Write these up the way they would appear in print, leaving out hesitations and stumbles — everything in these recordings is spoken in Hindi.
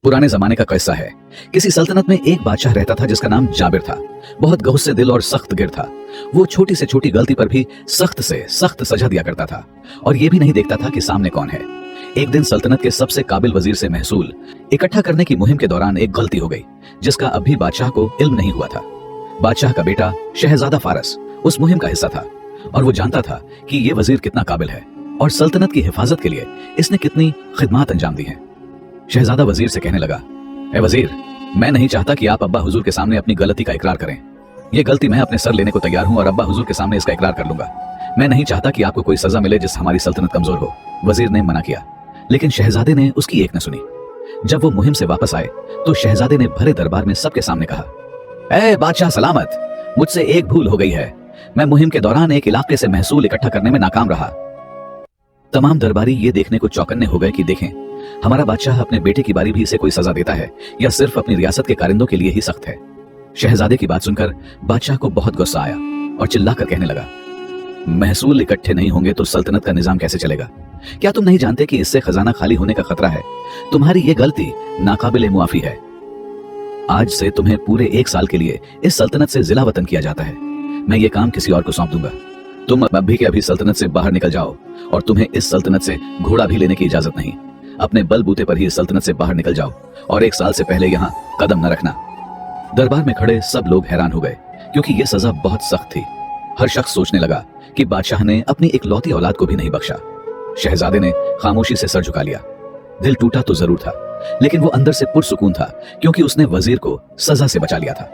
पुराने जमाने का किस्सा है। किसी सल्तनत में एक बादशाह रहता था जिसका नाम जाबिर था। बहुत गहुस्से दिल और सख्त गिर था। वो छोटी से छोटी गलती पर भी सख्त से सख्त सजा दिया करता था और ये भी नहीं देखता था कि सामने कौन है। एक दिन सल्तनत के सबसे काबिल वजीर से महसूल इकट्ठा करने की मुहिम के दौरान एक गलती हो गई जिसका अभी बादशाह को इल्म नहीं हुआ था। बादशाह का बेटा शहजादा फारस उस मुहिम का हिस्सा था और वो जानता था कि ये वजीर कितना काबिल है और सल्तनत की हिफाजत के लिए इसने कितनी खिदमत अंजाम दी है। शहजादा वजीर से कहने लगा, ए वजीर, मैं नहीं चाहता कि आप अब्बा हुजूर के सामने अपनी गलती का इकरार करें। ये गलती मैं अपने सर लेने को तैयार हूं और अब्बा हुजूर के सामने इसका इकरार कर लूंगा। मैं नहीं चाहता कि आपको कोई सजा मिले जिससे हमारी सल्तनत कमजोर हो। वजीर ने मना किया, लेकिन शहजादे ने उसकी एक न सुनी। जब वो मुहिम से वापस आए तो शहजादे ने भरे दरबार में सबके सामने कहा, ए बादशाह सलामत, मुझसे एक भूल हो गई है। मैं मुहिम के दौरान एक इलाके से महसूल इकट्ठा करने में नाकाम रहा। तमाम दरबारी ये देखने को चौकन्ने हो गए कि देखें हमारा बादशाह अपने बेटे की बारी भी इसे कोई सजा देता है या सिर्फ अपनी रियासत के कारिंदों के लिए ही सख्त है। शहजादे की बात सुनकर बादशाह को बहुत गुस्सा आया और चिल्लाकर कहने लगा, महसूल इकट्ठे नहीं होंगे तो सल्तनत का निजाम कैसे चलेगा? क्या तुम नहीं जानते कि इससे खजाना खाली होने का खतरा है? तुम्हारी ये गलती नाकाबिले मुआफी है। आज से तुम्हें पूरे 1 साल के लिए इस सल्तनत से जिला वतन किया जाता है। मैं ये काम किसी और को सौंप दूंगा। तुम अभी के अभी सल्तनत से बाहर निकल जाओ और तुम्हें इस सल्तनत से घोड़ा भी लेने की इजाजत नहीं। अपने बलबूते पर ही इस सल्तनत से बाहर निकल जाओ और 1 साल से पहले यहाँ कदम न रखना। दरबार में खड़े सब लोग हैरान हो गए क्योंकि यह सजा बहुत सख्त थी। हर शख्स सोचने लगा कि बादशाह ने अपनी इकलौती औलाद को भी नहीं बख्शा। शहजादे ने खामोशी से सर झुका लिया। दिल टूटा तो जरूर था, लेकिन वो अंदर से पुरसुकून था क्योंकि उसने वजीर को सजा से बचा लिया था।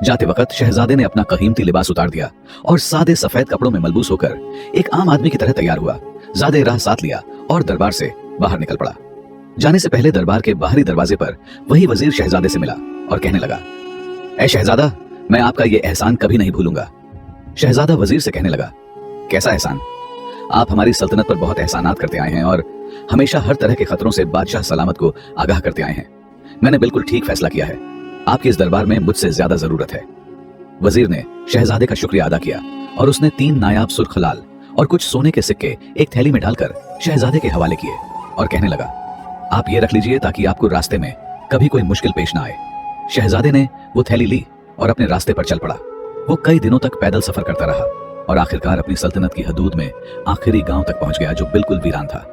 जाते वक्त शहजादे ने अपना कीमती लिबास उतार दिया और सादे सफेद कपड़ों में मलबूस होकर एक आम आदमी की तरह तैयार हुआ। ज़्यादा राह साथ लिया और दरबार से बाहर निकल पड़ा। जाने से पहले दरबार के बाहरी दरवाजे पर वही वजीर शहजादे से मिला और कहने लगा, ए शहजादा, मैं आपका ये एहसान कभी नहीं भूलूंगा। शहजादा वजीर से कहने लगा, कैसा एहसान? आप हमारी सल्तनत पर बहुत एहसानात करते आए हैं और हमेशा हर तरह के खतरों से बादशाह सलामत को आगाह करते आए हैं। मैंने बिल्कुल ठीक फैसला किया है। आपकी इस दरबार में मुझसे ज्यादा जरूरत है। वजीर ने शहजादे का शुक्रिया अदा किया और उसने 3 नायाब सुर्ख लाल और कुछ सोने के सिक्के एक थैली में डालकर शहजादे के हवाले किए और कहने लगा, आप ये रख लीजिए ताकि आपको रास्ते में कभी कोई मुश्किल पेश ना आए। शहजादे ने वो थैली ली और अपने रास्ते पर चल पड़ा। वो कई दिनों तक पैदल सफर करता रहा और आखिरकार अपनी सल्तनत की हदूद में आखिरी गांव तक पहुंच गया जो बिल्कुल वीरान था।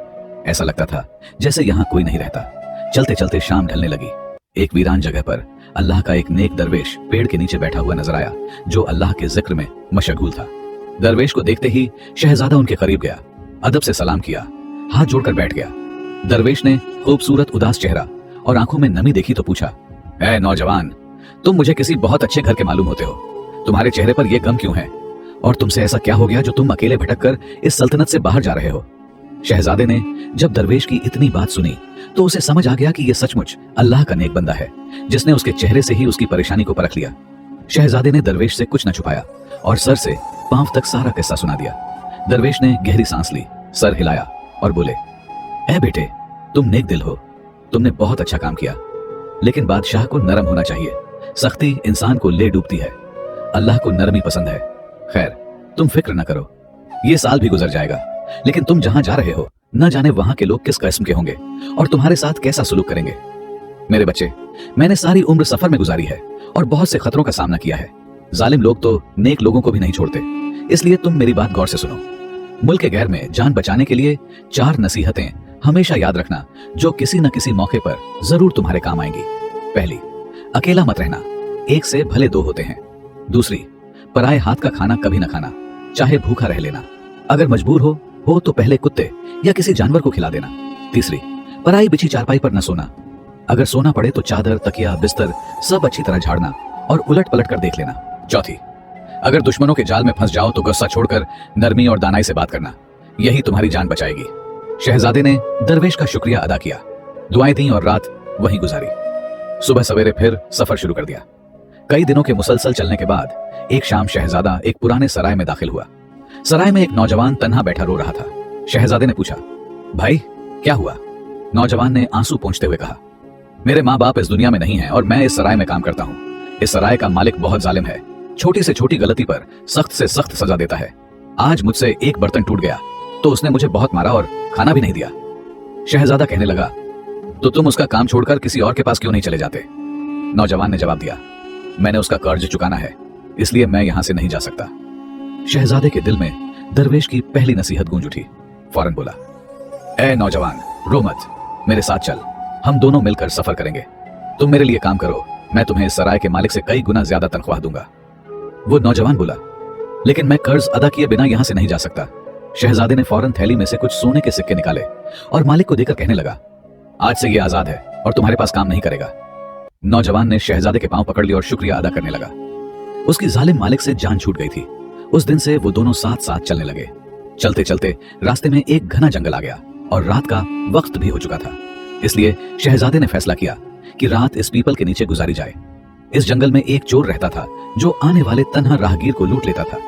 ऐसा लगता था जैसे यहाँ कोई नहीं रहता। चलते चलते शाम ढलने लगी। एक वीरान जगह पर अल्लाह का एक नेक दरवेश पेड़ के नीचे बैठा हुआ नजर आया जो अल्लाह के जिक्र में मशगूल था। दरवेश को देखते ही शहजादा उनके करीब गया, अदब से सलाम किया, हाथ जोड़कर बैठ गया। दरवेश ने खूबसूरत उदास चेहरा और आंखों में नमी देखी तो पूछा, ऐ नौजवान, तुम मुझे किसी बहुत अच्छे घर के मालूम होते हो। तुम्हारे चेहरे पर यह गम क्यों है और तुमसे ऐसा क्या हो गया जो तुम अकेले भटक कर इस सल्तनत से बाहर जा रहे हो? शहजादे ने जब दरवेश की इतनी बात सुनी तो उसे समझ आ गया कि यह सचमुच अल्लाह का नेक बंदा है जिसने उसके चेहरे से ही उसकी परेशानी को परख लिया। शहजादे ने दरवेश से कुछ न छुपाया और सर से पांव तक सारा किस्सा सुना दिया। दरवेश ने गहरी सांस ली, सर हिलाया और बोले, ऐ बेटे, तुम नेक दिल हो, तुमने बहुत अच्छा काम किया, लेकिन बादशाह को नरम होना चाहिए। सख्ती इंसान को ले डूबती है, अल्लाह को नरमी पसंद है। खैर, तुम फिक्र न करो, ये साल भी गुजर जाएगा, लेकिन तुम जहां जा रहे हो न जाने वहां के लोग किस किस्म के होंगे और तुम्हारे साथ कैसा सलूक करेंगे। मेरे बच्चे, मैंने सारी उम्र सफर में गुजारी है और बहुत से खतरों का सामना किया है। जालिम लोग तो नेक लोगों को भी नहीं छोड़ते, इसलिए तुम मेरी बात गौर से सुनो। मुल्क गैर में जान बचाने के लिए 4 नसीहतें हमेशा याद रखना जो किसी न किसी मौके पर जरूर तुम्हारे काम आएंगी। पहली, अकेला मत रहना, 1 से भले 2 होते हैं। दूसरी, पराए हाथ का खाना कभी न खाना, चाहे भूखा रह लेना। अगर मजबूर हो तो पहले कुत्ते या किसी जानवर को खिला देना। तीसरी, पराई बिछी चारपाई पर न सोना, अगर सोना पड़े तो चादर, तकिया, बिस्तर सब अच्छी तरह झाड़ना और उलट पलट कर देख लेना। चौथी, अगर दुश्मनों के जाल में फंस जाओ तो गुस्सा छोड़कर नरमी और दानाई से बात करना, यही तुम्हारी जान बचाएगी। शहजादे ने दरवेश का शुक्रिया अदा किया, दुआएं दी और रात वहीं गुजारी। सुबह सवेरे फिर सफर शुरू कर दिया। कई दिनों के मुसलसल चलने के बाद एक शाम शहजादा एक पुराने सराय में दाखिल हुआ। सराय में एक नौजवान तन्हा बैठा रो रहा था। शहजादे ने पूछा, भाई क्या हुआ? नौजवान ने आंसू पोंछते हुए कहा, मेरे माँ बाप इस दुनिया में नहीं हैं और मैं इस सराय में काम करता हूँ। इस सराय का मालिक बहुत जालिम है, छोटी से छोटी गलती पर सख्त से सख्त सजा देता है। आज मुझसे एक बर्तन टूट गया तो उसने मुझे बहुत मारा और खाना भी नहीं दिया। शहजादा कहने लगा, तो तुम उसका काम छोड़कर किसी और के पास क्यों नहीं चले जाते? नौजवान ने जवाब दिया, मैंने उसका कर्ज चुकाना है, इसलिए मैं यहां से नहीं जा सकता। शहजादे के दिल में दरवेश की पहली नसीहत गूंज उठी। फौरन बोला, ए नौजवान, रो मत, मेरे साथ चल, हम दोनों मिलकर सफर करेंगे। तुम मेरे लिए काम करो, मैं तुम्हें इस सराय के मालिक से कई गुना ज्यादा तनख्वाह दूंगा। वो नौजवान बोला, लेकिन मैं कर्ज अदा किए बिना यहां से नहीं जा सकता। शहजादे ने फौरन थैली में से कुछ सोने के सिक्के निकाले और मालिक को देकर कहने लगा, आज से ये आजाद है और तुम्हारे पास काम नहीं करेगा। नौजवान ने शहजादे के पांव पकड़ लिए और शुक्रिया अदा करने लगा। उसकी जालिम मालिक से जान छूट गई थी। उस दिन से वो दोनों साथ साथ चलने लगे। चलते चलते रास्ते में एक घना जंगल आ गया और रात का वक्त भी हो चुका था। इसलिए शहजादे ने फैसला किया कि रात इस पीपल के नीचे गुजारी जाए। इस जंगल में एक चोर रहता था जो आने वाले तन्हा राहगीर को लूट लेता था।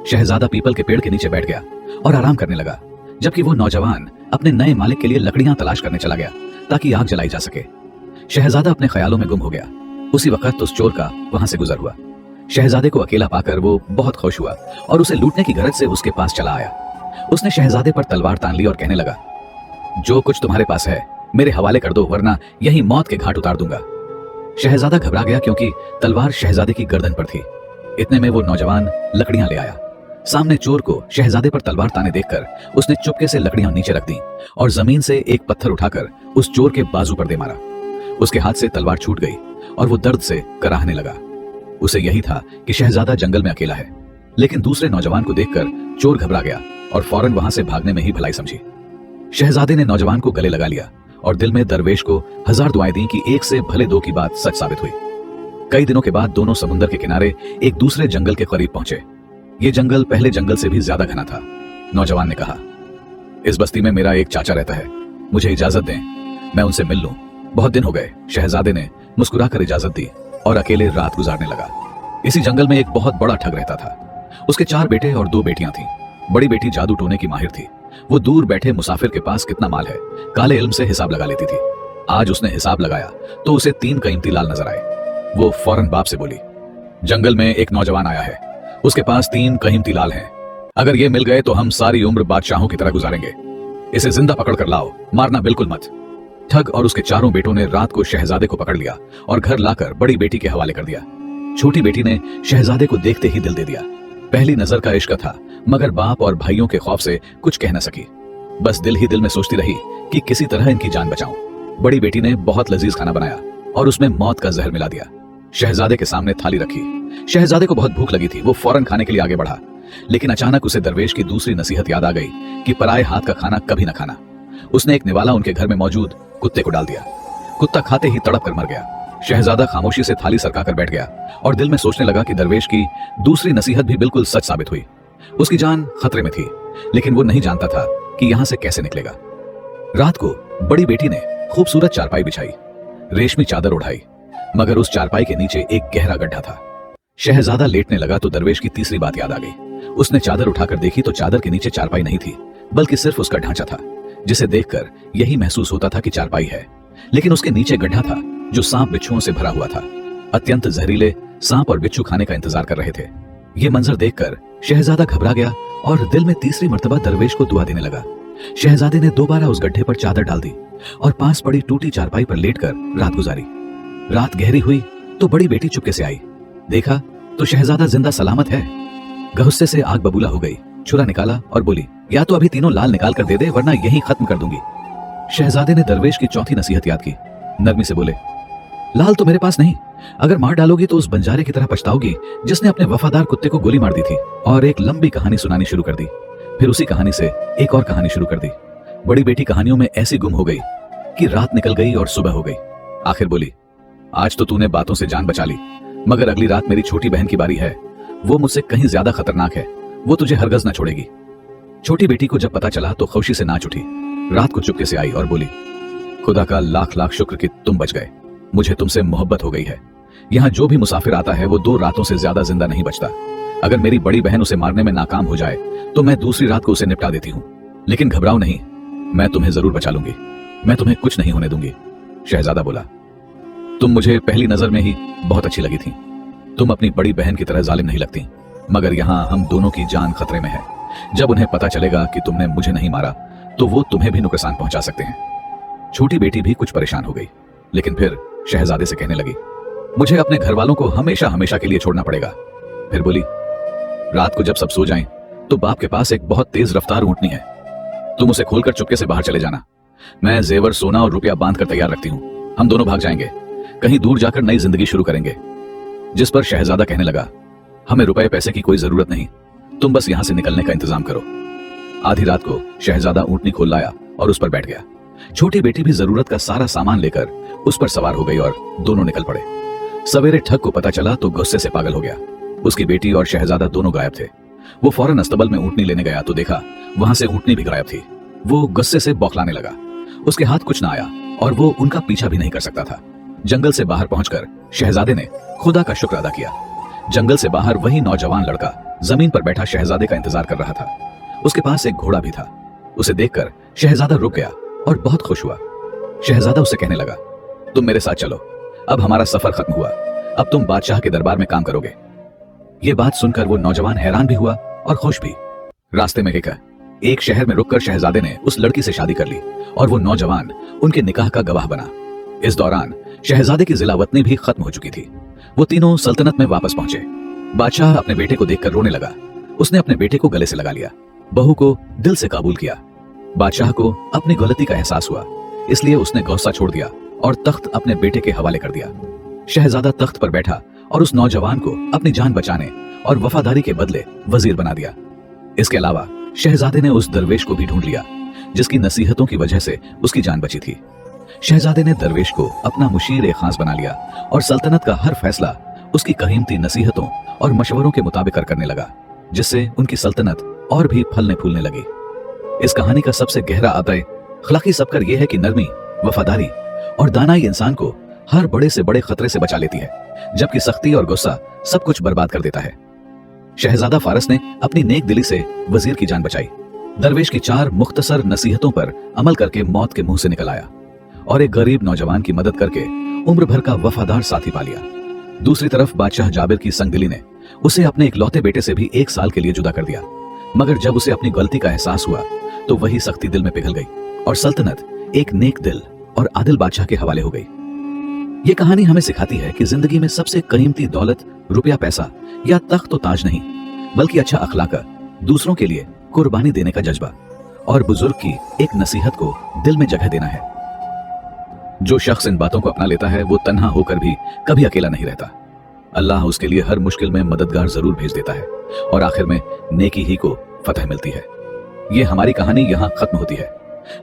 शहजादा पीपल के पेड़ के नीचे बैठ गया और आराम करने लगा, जबकि वो नौजवान अपने नए मालिक के लिए लकड़ियां तलाश करने चला गया ताकि आग जलाई जा सके। शहजादा अपने ख्यालों में गुम हो गया। उसी वक्त उस चोर का वहां से गुजर हुआ। शहजादे को अकेला पाकर वो बहुत खुश हुआ और उसे लूटने की गरज से उसके पास चला आया। उसने शहजादे पर तलवार तान ली और कहने लगा, जो कुछ तुम्हारे पास है मेरे हवाले कर दो, वरना यही मौत के घाट उतार दूंगा। शहजादा घबरा गया क्योंकि तलवार शहजादे की गर्दन पर थी। इतने में वो नौजवान लकड़ियां ले आया। सामने चोर को शहजादे पर तलवार ताने देखकर उसने चुपके से लकड़ियां नीचे रख दी और जमीन से एक पत्थर उठाकर उस चोर के बाजू पर दे मारा। उसके हाथ से तलवार छूट गई और वो दर्द से कराहने लगा। उसे यही था कि शहजादा जंगल में अकेला है, लेकिन दूसरे नौजवान को देखकर चोर घबरा गया और फौरन वहां से भागने में ही भलाई समझी। शहजादे ने नौजवान को गले लगा लिया और दिल में दरवेश को 1000 दुआएं दी कि एक से भले दो की बात सच साबित हुई। कई दिनों के बाद दोनों समुद्र के किनारे एक दूसरे जंगल के करीब पहुंचे। ये जंगल पहले जंगल से भी ज्यादा घना था। नौजवान ने कहा, इस बस्ती में मेरा एक चाचा रहता है, मुझे इजाजत दें, मैं उनसे मिल लूं। बहुत दिन हो गए। शहजादे ने मुस्कुराकर इजाजत दी और अकेले रात गुजारने लगा। इसी जंगल में एक बहुत बड़ा ठग रहता था। उसके 4 बेटे और 2 बेटियां थीं। बड़ी बेटी जादू टोने की माहिर थी। वो दूर बैठे मुसाफिर के पास कितना माल है काले इल्म से हिसाब लगा लेती थी। आज उसने हिसाब लगाया तो उसे 3 कीमती लाल नजर आए। वो फौरन बाप से बोली, जंगल में एक नौजवान आया है, उसके पास 3 कीमती लाल हैं। अगर ये मिल गए तो हम सारी उम्र बादशाहों की तरह गुजारेंगे। इसे जिंदा पकड़ कर लाओ, मारना बिल्कुल मत। ठग और उसके 4 बेटों ने रात को शहजादे को पकड़ लिया और घर लाकर बड़ी बेटी के हवाले कर दिया। छोटी बेटी ने शहजादे को देखते ही दिल दे दिया। पहली नजर का इश्क था, मगर बाप और भाइयों के खौफ से कुछ कह न सकी। बस दिल ही दिल में सोचती रही कि किसी तरह इनकी जान बचाऊं। बड़ी बेटी ने बहुत लजीज खाना बनाया और उसमें मौत का जहर मिला दिया। शहजादे के सामने थाली रखी। शहजादे को बहुत भूख लगी थी। वो फौरन खाने के लिए आगे बढ़ा, लेकिन अचानक उसे दरवेश की दूसरी नसीहत याद आ गई कि पराये हाथ का खाना कभी न खाना। उसने एक निवाला उनके घर में मौजूद कुत्ते को डाल दिया। कुत्ता खाते ही तड़प कर मर गया। शहजादा खामोशी से थाली सरकाकर बैठ गया और दिल में सोचने लगा कि दरवेश की दूसरी नसीहत भी बिल्कुल सच साबित हुई। उसकी जान खतरे में थी, लेकिन वो नहीं जानता था कि यहां से कैसे निकलेगा। रात को बड़ी बेटी ने खूबसूरत चारपाई बिछाई, रेशमी चादर उड़ाई, मगर उस चारपाई के नीचे एक गहरा गड्ढा था। शहजादा लेटने लगा तो दरवेश की तीसरी बात याद आ गई। उसने चादर उठाकर देखी तो चादर के नीचे चारपाई नहीं थी, बल्कि सिर्फ उसका ढांचा था, जिसे देखकर यही महसूस होता था कि चारपाई है। लेकिन उसके नीचे गड्ढा था जो सांप बिच्छुओं से भरा हुआ था। अत्यंत जहरीले सांप और बिच्छू खाने का इंतजार कर रहे थे। ये मंजर देखकर शहजादा घबरा गया और दिल में तीसरी मर्तबा दरवेश को दुआ देने लगा। शहजादे ने दोबारा उस गड्ढे पर चादर डाल दी और पास पड़ी टूटी चारपाई पर लेटकर रात गुजारी। रात गहरी हुई तो बड़ी बेटी चुपके से आई। देखा तो शहजादा जिंदा सलामत है। गुस्से से आग बबूला हो गई। छुरा निकाला और बोली, या तो अभी तीनों लाल निकाल कर दे दे, वरना यही खत्म कर दूंगी। शहजादे ने दरवेश की चौथी नसीहत याद की। नरमी से बोले, लाल तो मेरे पास नहीं, अगर मार डालोगी तो उस बंजारे की तरह पछताओगी जिसने अपने वफादार कुत्ते को गोली मार दी थी। और एक लंबी कहानी सुनानी शुरू कर दी। फिर उसी कहानी से एक और कहानी शुरू कर दी। बड़ी बेटी कहानियों में ऐसी गुम हो गई कि रात निकल गई और सुबह हो गई। आखिर बोली, आज तो तूने बातों से जान बचा ली, मगर अगली रात मेरी छोटी बहन की बारी है। वो मुझसे कहीं ज्यादा खतरनाक है, वो तुझे हरगज ना छोड़ेगी। छोटी बेटी को जब पता चला तो खुशी से नाच उठी। रात को चुपके से आई और बोली, खुदा का लाख लाख शुक्र कि तुम बच गए। मुझे तुमसे मोहब्बत हो गई है। यहाँ जो भी मुसाफिर आता है वो 2 रातों से ज्यादा जिंदा नहीं बचता। अगर मेरी बड़ी बहन उसे मारने में नाकाम हो जाए तो मैं दूसरी रात को उसे निपटा देती हूँ। लेकिन घबराओ नहीं, मैं तुम्हें जरूर बचा लूंगी। मैं तुम्हें कुछ नहीं होने दूंगी। शहजादा बोला, तुम मुझे पहली नजर में ही बहुत अच्छी लगी थी। तुम अपनी बड़ी बहन की तरह जालिम नहीं लगती, मगर यहाँ हम दोनों की जान खतरे में है। जब उन्हें पता चलेगा कि तुमने मुझे नहीं मारा तो वो तुम्हें भी नुकसान पहुंचा सकते हैं। छोटी बेटी भी कुछ परेशान हो गई, लेकिन फिर शहजादे से कहने लगी, मुझे अपने घर वालों को हमेशा हमेशा के लिए छोड़ना पड़ेगा। फिर बोली, रात को जब सब सो जाएं, तो बाप के पास एक बहुत तेज रफ्तार ऊँटनी है, तुम उसे खोलकर चुपके से बाहर चले जाना। मैं जेवर, सोना और रुपया बांध कर तैयार रखती हूँ, हम दोनों भाग जाएंगे, कहीं दूर जाकर नई जिंदगी शुरू करेंगे। जिस पर शहजादा कहने लगा, हमें रुपए पैसे की कोई जरूरत नहीं, तुम बस यहां से निकलने का इंतजाम करो। आधी रात को शहजादा ऊँटनी खोल लाया और उस पर बैठ गया। छोटी बेटी भी जरूरत का सारा सामान लेकर उस पर सवार हो गई और दोनों निकल पड़े। सवेरे ठग को पता चला तो गुस्से से पागल हो गया। उसकी बेटी और शहजादा दोनों गायब थे। वो फौरन अस्तबल में ऊँटनी लेने गया तो देखा वहां से ऊँटनी भी गायब थी। वो गुस्से से बौखलाने लगा। उसके हाथ कुछ ना आया और वो उनका पीछा भी नहीं कर सकता था। जंगल से बाहर पहुंचकर शहजादे ने खुदा का शुक्र अदा किया। जंगल से बाहर वही नौजवान लड़का जमीन पर बैठा शहजादे का इंतजार कर रहा था। उसके पास एक घोड़ा भी था। उसे देखकर शहजादा रुक गया और बहुत खुश हुआ। शहजादा उसे कहने लगा, तुम मेरे साथ चलो, अब हमारा सफर खत्म हुआ, अब तुम बादशाह के दरबार में काम करोगे। ये बात सुनकर वो नौजवान हैरान भी हुआ और खुश भी। रास्ते में एक शहर में रुककर शहजादे ने उस लड़की से शादी कर ली और वो नौजवान उनके निकाह का गवाह बना। इस दौरान शहजादे की जिला वतनी भी खत्म हो चुकी थी। वो तीनों सल्तनत में वापस पहुंचे। बादशाह अपने बेटे को देखकर रोने लगा। उसने अपने बेटे को गले से लगा लिया, बहू को दिल से काबूल किया। बादशाह को अपनी गलती का एहसास हुआ, इसलिए उसने गौसा छोड़ दिया और तख्त अपने बेटे के हवाले कर दिया। शहजादा तख्त पर बैठा और उस नौजवान को अपनी जान बचाने और वफादारी के बदले वजीर बना दिया। इसके अलावा शहजादे ने उस दरवेश को भी ढूंढ लिया जिसकी नसीहतों की वजह से उसकी जान बची थी। शहजादे ने दरवेश को अपना मुशीर खास बना लिया और सल्तनत का हर फैसला उसकी कीमती नसीहतों और मशवरों के मुताबिक करने लगा, जिससे उनकी सल्तनत और भी फलने फूलने लगी। इस कहानी का सबसे गहरा आदय अखलाकी सबकर यह है कि नरमी, वफादारी और दानाई इंसान को हर बड़े से बड़े खतरे से बचा लेती है, जबकि सख्ती और गुस्सा सब कुछ बर्बाद कर देता है। शहजादा फारस ने अपनी नेक दिली से वजीर की जान बचाई, दरवेश की 4 मुख्तसर नसीहतों पर अमल करके मौत के मुंह से निकल आया और एक गरीब नौजवान की मदद करके उम्र भर का वफादार साथी पा लिया। दूसरी तरफ बादशाह जाबिर की संगदिली ने उसे अपने इकलौते बेटे से भी 1 साल के लिए जुदा कर दिया, मगर जब उसे अपनी गलती का एहसास हुआ तो वही सख्ती दिल में पिघल गई और सल्तनत एक नेक दिल और आदिल बादशाह के हवाले हो गई। ये कहानी हमें सिखाती है कि जिंदगी में सबसे कीमती दौलत रुपया पैसा या तख्त तो ताज नहीं, बल्कि अच्छा अखलाक, दूसरों के लिए कुर्बानी देने का जज्बा और बुजुर्ग की एक नसीहत को दिल में जगह देना है। जो शख्स इन बातों को अपना लेता है वो तन्हा होकर भी कभी अकेला नहीं रहता। अल्लाह उसके लिए हर मुश्किल में मददगार जरूर भेज देता है और आखिर में नेकी ही को फतह मिलती है। ये हमारी कहानी यहाँ खत्म होती है,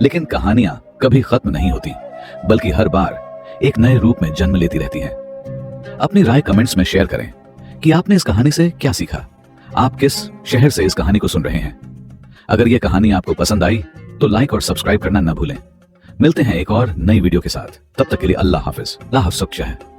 लेकिन कहानियां कभी खत्म नहीं होती, बल्कि हर बार एक नए रूप में जन्म लेती रहती हैं। अपनी राय कमेंट्स में शेयर करें कि आपने इस कहानी से क्या सीखा। आप किस शहर से इस कहानी को सुन रहे हैं। अगर यह कहानी आपको पसंद आई तो लाइक और सब्सक्राइब करना न भूलें। मिलते हैं एक और नई वीडियो के साथ, तब तक के लिए अल्लाह हाफिज। ला हफ्ज़।